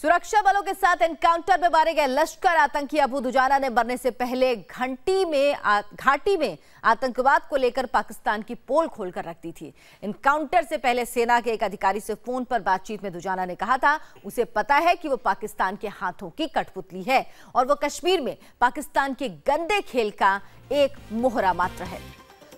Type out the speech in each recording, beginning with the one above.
सुरक्षा बलों के साथ एनकाउंटर में मारे गए लश्कर आतंकी अबू दुजाना ने मरने से पहले घाटी में आतंकवाद को लेकर पाकिस्तान की पोल खोलकर रख दी थी। एनकाउंटर से पहले सेना के एक अधिकारी से फोन पर बातचीत में दुजाना ने कहा था उसे पता है कि वो पाकिस्तान के हाथों की कठपुतली है और वो कश्मीर में पाकिस्तान के गंदे खेल का एक मोहरा मात्र है।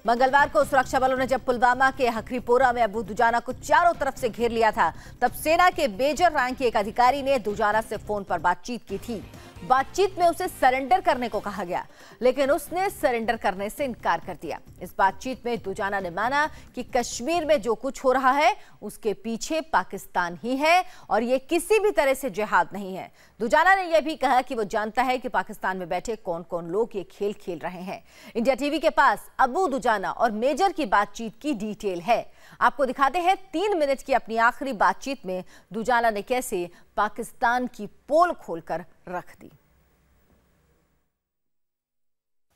मंगलवार को सुरक्षा बलों ने जब पुलवामा के हकरीपोरा में अबू दुजाना को चारों तरफ से घेर लिया था, तब सेना के मेजर रैंक के एक अधिकारी ने दुजाना से फोन पर बातचीत की थी। बातचीत में उसे सरेंडर करने को कहा गया, लेकिन उसने सरेंडर करने से इनकार कर दिया। इस बातचीत में दुजाना ने माना कि कश्मीर में जो कुछ हो रहा है उसके पीछे पाकिस्तान ही है और ये किसी भी तरह से जिहाद नहीं है। दुजाना ने यह भी कहा कि वो जानता है कि पाकिस्तान में बैठे कौन कौन लोग ये खेल खेल रहे हैं। इंडिया टीवी के पास अबू दुजाना और मेजर की बातचीत की डिटेल है। आपको दिखाते हैं 3 मिनट की अपनी आखिरी बातचीत में दुजाना ने कैसे पाकिस्तान की पोल खोलकर रख दी।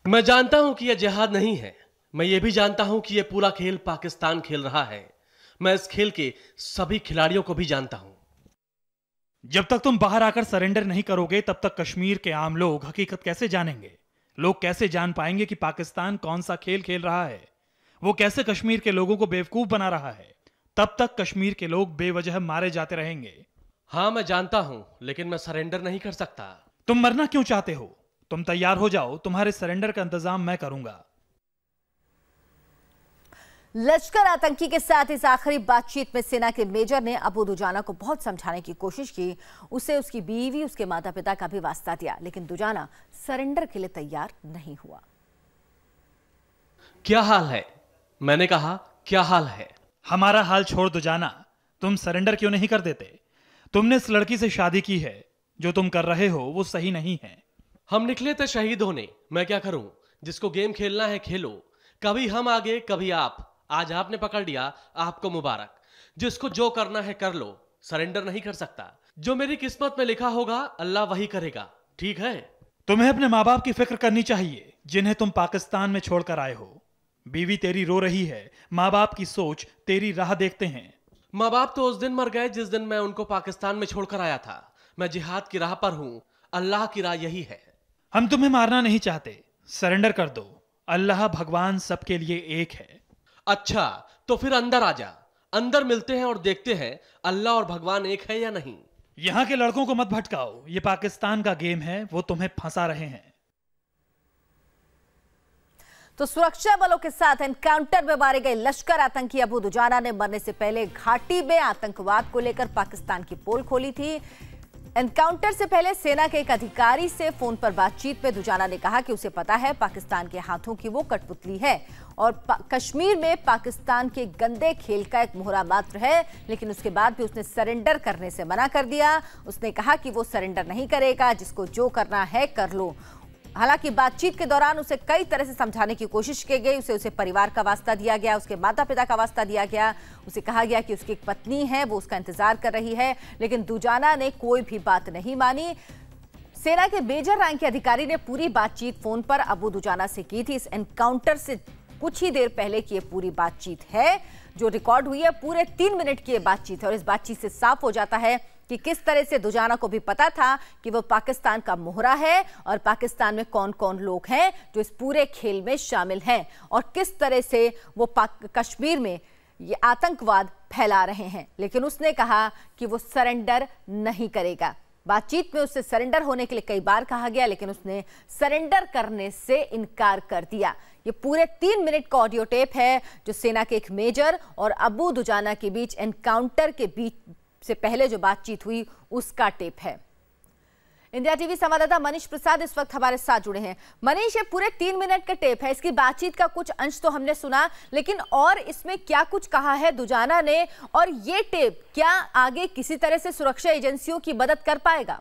मैं जानता हूं कि यह जिहाद नहीं है। मैं यह भी जानता हूं कि यह पूरा खेल पाकिस्तान खेल रहा है। मैं इस खेल के सभी खिलाड़ियों को भी जानता हूं। जब तक तुम बाहर आकर सरेंडर नहीं करोगे तब तक कश्मीर के आम लोग हकीकत कैसे जानेंगे? लोग कैसे जान पाएंगे कि पाकिस्तान कौन सा खेल खेल रहा है? वो कैसे कश्मीर के लोगों को बेवकूफ बना रहा है? तब तक कश्मीर के लोग बेवजह मारे जाते रहेंगे। हाँ, मैं जानता हूं, लेकिन मैं सरेंडर नहीं कर सकता। तुम मरना क्यों चाहते हो? तुम तैयार हो जाओ, तुम्हारे सरेंडर का इंतजाम मैं करूंगा। लश्कर आतंकी के साथ इस आखिरी बातचीत में सेना के मेजर ने अबू दुजाना को बहुत समझाने की कोशिश की। उसे उसकी बीवी, उसके माता पिता का भी वास्ता दिया, लेकिन दुजाना सरेंडर के लिए तैयार नहीं हुआ। क्या हाल है? मैंने कहा क्या हाल है? हमारा हाल छोड़ दुजाना, तुम सरेंडर क्यों नहीं कर देते? तुमने इस लड़की से शादी की है, जो तुम कर रहे हो वो सही नहीं है। हम निकले थे शहीद होने, मैं क्या करूं? जिसको गेम खेलना है खेलो, कभी हम आगे कभी आप। आज आपने पकड़ लिया, आपको मुबारक। जिसको जो करना है कर लो, सरेंडर नहीं कर सकता। जो मेरी किस्मत में लिखा होगा अल्लाह वही करेगा, ठीक है? तुम्हें अपने माँ बाप की फिक्र करनी चाहिए, जिन्हें तुम पाकिस्तान में छोड़कर आए हो। बीवी तेरी रो रही है, माँ बाप की सोच तेरी राह देखते हैं। माँ बाप तो उस दिन मर गए जिस दिन मैं उनको पाकिस्तान में छोड़कर आया था। मैं जिहाद की राह पर हूं, अल्लाह की राह यही है। हम तुम्हें मारना नहीं चाहते, सरेंडर कर दो। अल्लाह भगवान सबके लिए एक है। अच्छा, तो फिर अंदर आ जा। अंदर मिलते हैं और देखते हैं अल्लाह और भगवान एक है या नहीं। यहां के लड़कों को मत भटकाओ, ये पाकिस्तान का गेम है, वो तुम्हें फंसा रहे हैं। तो सुरक्षा बलों के साथ एनकाउंटर में मारे गए लश्कर आतंकी अबू दुजाना ने मरने से पहले घाटी में आतंकवाद को लेकर पाकिस्तान की पोल खोली थी। एनकाउंटर से पहले सेना के एक अधिकारी से फोन पर बातचीत में दुजाना ने कहा कि उसे पता है पाकिस्तान के हाथों की वो कठपुतली है और कश्मीर में पाकिस्तान के गंदे खेल का एक मोहरा मात्र है, लेकिन उसके बाद भी उसने सरेंडर करने से मना कर दिया। उसने कहा कि वो सरेंडर नहीं करेगा, जिसको जो करना है कर लो। हालांकि बातचीत के दौरान उसे कई तरह से समझाने की कोशिश की गई। उसे परिवार का वास्ता दिया गया, उसके माता पिता का वास्ता दिया गया। उसे कहा गया कि उसकी एक पत्नी है, वो उसका इंतजार कर रही है, लेकिन दुजाना ने कोई भी बात नहीं मानी। सेना के मेजर रैंक के अधिकारी ने पूरी बातचीत फोन पर अबू दुजाना से की थी। इस एनकाउंटर से कुछ ही देर पहले की ये पूरी बातचीत है जो रिकॉर्ड हुई है। पूरे 3 मिनट की ये बातचीत है और इस बातचीत से साफ हो जाता है कि किस तरह से दुजाना को भी पता था कि वो पाकिस्तान का मोहरा है और पाकिस्तान में कौन कौन लोग हैं जो इस पूरे खेल में शामिल हैं और किस तरह से वो कश्मीर में ये आतंकवाद फैला रहे हैं। लेकिन उसने कहा कि वो सरेंडर नहीं करेगा। बातचीत में उससे सरेंडर होने के लिए कई बार कहा गया, लेकिन उसने सरेंडर करने से इनकार कर दिया। ये पूरे 3 मिनट का ऑडियो टेप है जो सेना के एक मेजर और अबू दुजाना के बीच एनकाउंटर के बीच से पहले जो बातचीत हुई उसका टेप है। इंडिया टीवी संवाददाता मनीष प्रसाद इस वक्त हमारे साथ जुड़े हैं। मनीष, ये पूरे 3 मिनट का टेप है, इसकी बातचीत का कुछ अंश तो हमने सुना, लेकिन और इसमें क्या कुछ कहा है दुजाना ने और ये टेप क्या आगे किसी तरह से सुरक्षा एजेंसियों की मदद कर पाएगा?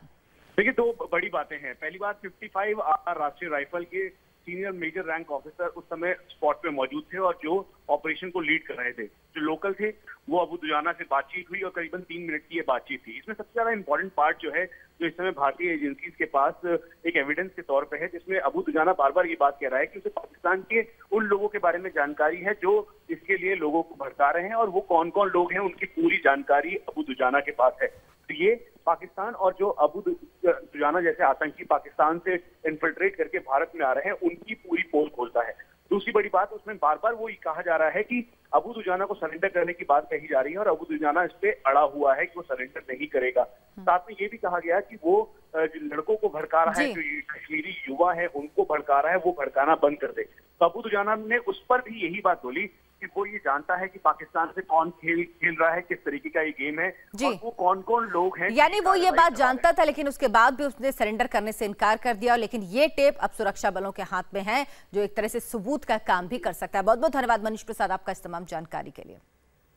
देखिए, 2 बड़ी बातें हैं। पहली बात, 55 राष्ट्रीय राइफल के सीनियर मेजर रैंक ऑफिसर उस समय स्पॉट पे मौजूद थे और जो ऑपरेशन को लीड कर रहे थे। जो लोकल थे वो अबू दुजाना से बातचीत हुई और करीबन 3 मिनट की ये बातचीत थी। इसमें सबसे ज्यादा इंपॉर्टेंट पार्ट जो है, जो इस समय भारतीय एजेंसीज के पास एक एविडेंस के तौर पे है, जिसमें अबू दुजाना बार बार ये बात कह रहा है कि उसे पाकिस्तान के उन लोगों के बारे में जानकारी है जो इसके लिए लोगों को भड़का रहे हैं, और वो कौन कौन लोग हैं उनकी पूरी जानकारी अबू दुजाना के पास है। तो ये पाकिस्तान और जो अबू दुजाना जैसे आतंकी पाकिस्तान से इन्फिल्ट्रेट करके भारत में आ रहे हैं, उनकी पूरी पोल खोलता है। दूसरी बड़ी बात, उसमें बार बार वो कहा जा रहा है कि अबू दुजाना को सरेंडर करने की बात कही जा रही है और अबू दुजाना इस पे अड़ा हुआ है कि वो सरेंडर नहीं करेगा। साथ में ये भी कहा गया कि वो लड़कों को भड़का रहा है, जो कश्मीरी युवा है उनको भड़का रहा है, वो भड़काना बंद कर दे। तो अबू दुजाना ने उस पर भी यही बात बोली कि वो ये जानता है कि पाकिस्तान से कौन खेल रहा है, किस तरीके का ये गेम है, और वो कौन कौन लोग हैं। यानी वो ये बात जानता था, लेकिन उसके बाद भी उसने सरेंडर करने से इनकार कर दिया। लेकिन ये टेप अब सुरक्षा बलों के हाथ में है, जो एक तरह से सबूत का काम भी कर सकता है। बहुत बहुत धन्यवाद मनीष प्रसाद आपका इस तमाम जानकारी के लिए।